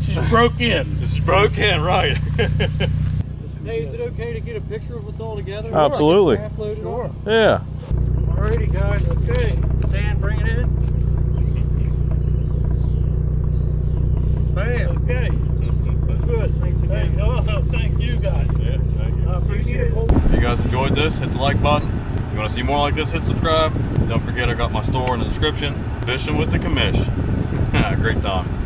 [SPEAKER 2] She's broke in.
[SPEAKER 1] this is broken, right?
[SPEAKER 3] Hey, is it okay to get a picture of us all together?
[SPEAKER 1] Absolutely.
[SPEAKER 3] Sure.
[SPEAKER 1] Yeah.
[SPEAKER 2] Alrighty, guys. Okay. Dan, bring it in. Bam. Okay. Good. Thanks again. Oh, thank you guys.
[SPEAKER 1] Yeah, thank you.
[SPEAKER 2] I appreciate it.
[SPEAKER 1] If you guys enjoyed this, hit the like button. If you want to see more like this, hit subscribe. Don't forget I got my store in the description. Fishing with the Commish. Great time.